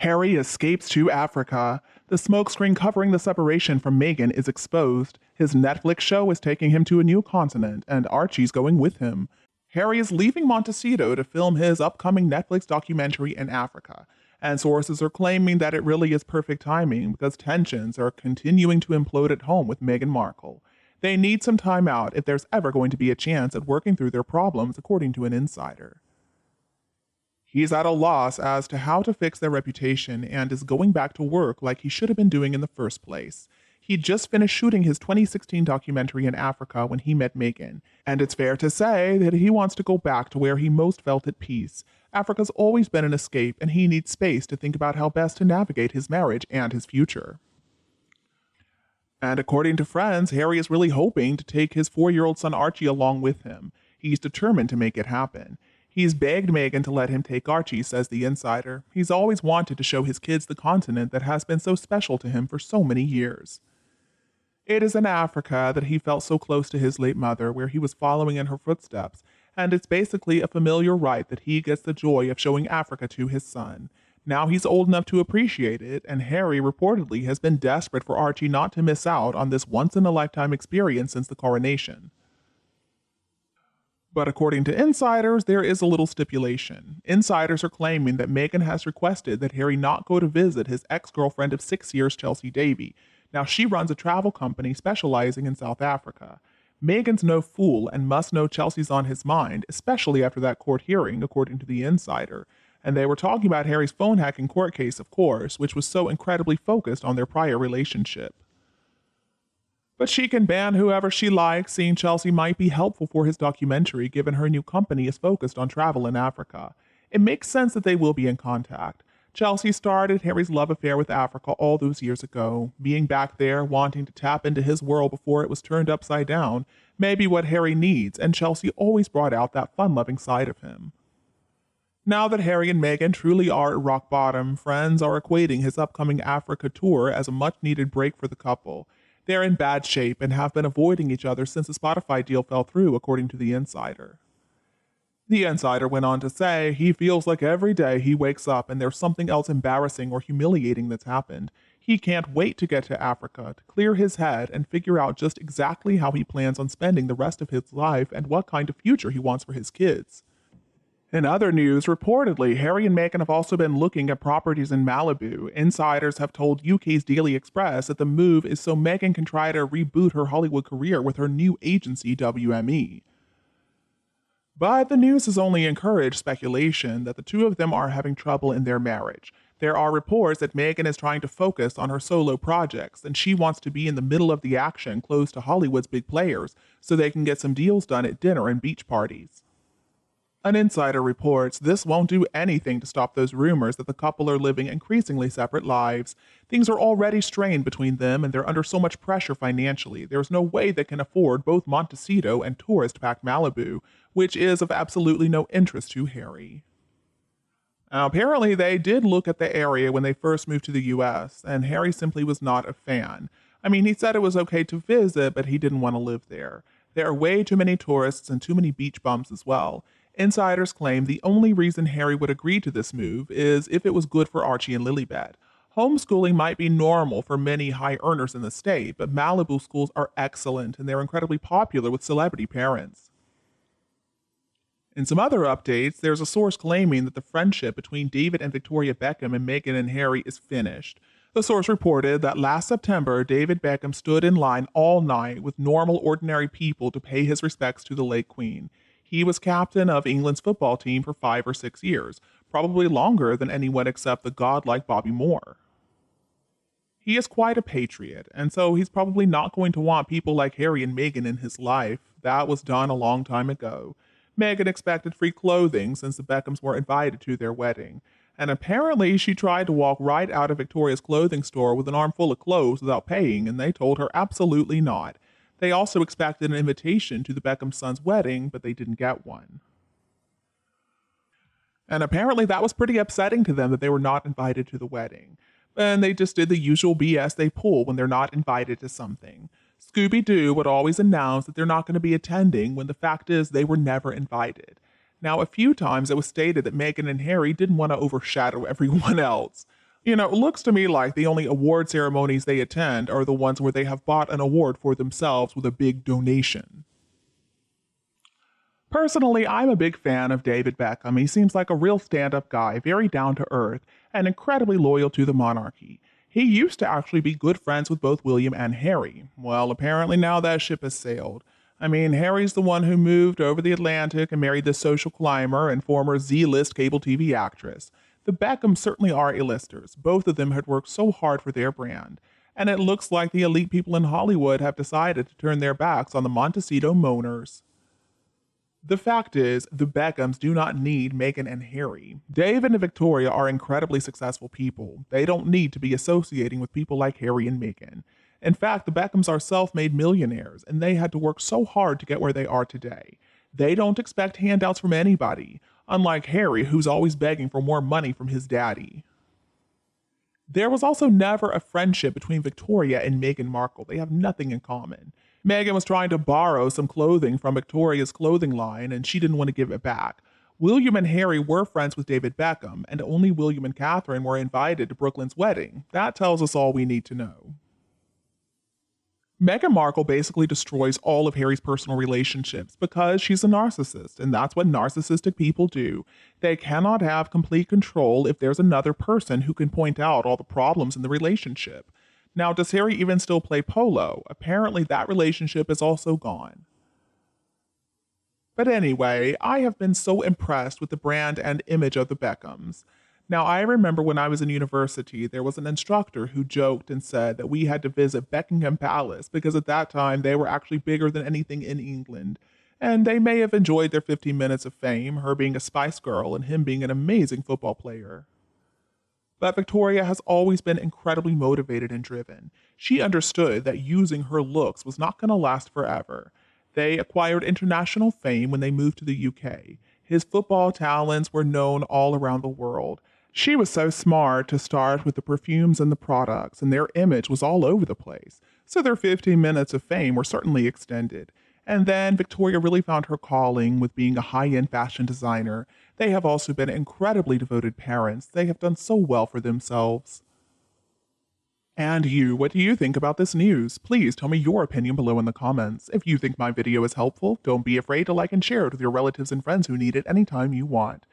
Harry escapes to Africa. The smokescreen covering the separation from Meghan is exposed. His Netflix show is taking him to a new continent, and Archie's going with him. Harry is leaving Montecito to film his upcoming Netflix documentary in Africa, and sources are claiming that it really is perfect timing because tensions are continuing to implode at home with Meghan Markle. They need some time out if there's ever going to be a chance at working through their problems, according to an insider. He's at a loss as to how to fix their reputation and is going back to work like he should have been doing in the first place. He just finished shooting his 2016 documentary in Africa when he met Meghan, and it's fair to say that he wants to go back to where he most felt at peace. Africa's always been an escape, and he needs space to think about how best to navigate his marriage and his future. And according to friends, Harry is really hoping to take his 4-year-old son Archie along with him. He's determined to make it happen. He's begged Meghan to let him take Archie, says the insider. He's always wanted to show his kids the continent that has been so special to him for so many years. It is in Africa that he felt so close to his late mother, where he was following in her footsteps, and it's basically a familiar right that he gets the joy of showing Africa to his son. Now he's old enough to appreciate it, and Harry reportedly has been desperate for Archie not to miss out on this once-in-a-lifetime experience since the coronation. But according to insiders, there is a little stipulation. Insiders are claiming that Meghan has requested that Harry not go to visit his ex-girlfriend of 6 years, Chelsea Davy. Now, she runs a travel company specializing in South Africa. Meghan's no fool and must know Chelsea's on his mind, especially after that court hearing, according to the insider. And they were talking about Harry's phone hacking court case, of course, which was so incredibly focused on their prior relationship. But she can ban whoever she likes, seeing Chelsea might be helpful for his documentary given her new company is focused on travel in Africa. It makes sense that they will be in contact. Chelsea started Harry's love affair with Africa all those years ago. Being back there, wanting to tap into his world before it was turned upside down, may be what Harry needs, and Chelsea always brought out that fun-loving side of him. Now that Harry and Meghan truly are at rock bottom, friends are equating his upcoming Africa tour as a much-needed break for the couple. They're in bad shape and have been avoiding each other since the Spotify deal fell through, according to the insider. The insider went on to say he feels like every day he wakes up and there's something else embarrassing or humiliating that's happened. He can't wait to get to Africa to clear his head and figure out just exactly how he plans on spending the rest of his life and what kind of future he wants for his kids. In other news, reportedly, Harry and Meghan have also been looking at properties in Malibu. Insiders have told UK's Daily Express that the move is so Meghan can try to reboot her Hollywood career with her new agency, WME. But the news has only encouraged speculation that the two of them are having trouble in their marriage. There are reports that Meghan is trying to focus on her solo projects, and she wants to be in the middle of the action close to Hollywood's big players so they can get some deals done at dinner and beach parties. An insider reports this won't do anything to stop those rumors that the couple are living increasingly separate lives. Things are already strained between them and they're under so much pressure financially. There's no way they can afford both Montecito and tourist-packed Malibu, which is of absolutely no interest to Harry. Now, apparently they did look at the area when they first moved to the US, and Harry simply was not a fan. I mean, he said it was okay to visit, but he didn't want to live there. There are way too many tourists and too many beach bums as well. Insiders claim the only reason Harry would agree to this move is if it was good for Archie and Lilibet. Homeschooling might be normal for many high earners in the state, but Malibu schools are excellent and they're incredibly popular with celebrity parents. In some other updates, there's a source claiming that the friendship between David and Victoria Beckham and Meghan and Harry is finished. The source reported that last September, David Beckham stood in line all night with normal, ordinary people to pay his respects to the late Queen. He was captain of England's football team for 5 or 6 years, probably longer than anyone except the godlike Bobby Moore. He is quite a patriot, and so he's probably not going to want people like Harry and Meghan in his life. That was done a long time ago. Meghan expected free clothing since the Beckhams were invited to their wedding, and apparently she tried to walk right out of Victoria's clothing store with an armful of clothes without paying, and they told her absolutely not. They also expected an invitation to the Beckham son's wedding, but they didn't get one. And apparently that was pretty upsetting to them that they were not invited to the wedding. And they just did the usual BS they pull when they're not invited to something. Scooby-Doo would always announce that they're not going to be attending when the fact is they were never invited. Now, a few times it was stated that Meghan and Harry didn't want to overshadow everyone else. It looks to me like the only award ceremonies they attend are the ones where they have bought an award for themselves with a big donation. Personally, I'm a big fan of David Beckham. He seems like a real stand up guy, very down to earth, and incredibly loyal to the monarchy. He used to actually be good friends with both William and Harry. Well, apparently now that ship has sailed. I mean, Harry's the one who moved over the Atlantic and married this social climber and former Z-list cable TV actress. The Beckhams certainly are A-listers. Both of them had worked so hard for their brand. And it looks like the elite people in Hollywood have decided to turn their backs on the Montecito Moaners. The fact is, the Beckhams do not need Meghan and Harry. David and Victoria are incredibly successful people. They don't need to be associating with people like Harry and Meghan. In fact, the Beckhams are self-made millionaires, and they had to work so hard to get where they are today. They don't expect handouts from anybody, unlike Harry, who's always begging for more money from his daddy. There was also never a friendship between Victoria and Meghan Markle. They have nothing in common. Meghan was trying to borrow some clothing from Victoria's clothing line, and she didn't want to give it back. William and Harry were friends with David Beckham, and only William and Catherine were invited to Brooklyn's wedding. That tells us all we need to know. Meghan Markle basically destroys all of Harry's personal relationships because she's a narcissist, and that's what narcissistic people do. They cannot have complete control if there's another person who can point out all the problems in the relationship. Now, does Harry even still play polo? Apparently, that relationship is also gone. But anyway, I have been so impressed with the brand and image of the Beckhams. Now, I remember when I was in university, there was an instructor who joked and said that we had to visit Buckingham Palace because at that time they were actually bigger than anything in England. And they may have enjoyed their 15 minutes of fame, her being a Spice Girl and him being an amazing football player. But Victoria has always been incredibly motivated and driven. She understood that using her looks was not going to last forever. They acquired international fame when they moved to the UK. His football talents were known all around the world. She was so smart to start with the perfumes and the products, and their image was all over the place. So their 15 minutes of fame were certainly extended. And then Victoria really found her calling with being a high-end fashion designer. They have also been incredibly devoted parents. They have done so well for themselves. And you, what do you think about this news? Please tell me your opinion below in the comments. If you think my video is helpful, don't be afraid to like and share it with your relatives and friends who need it anytime you want.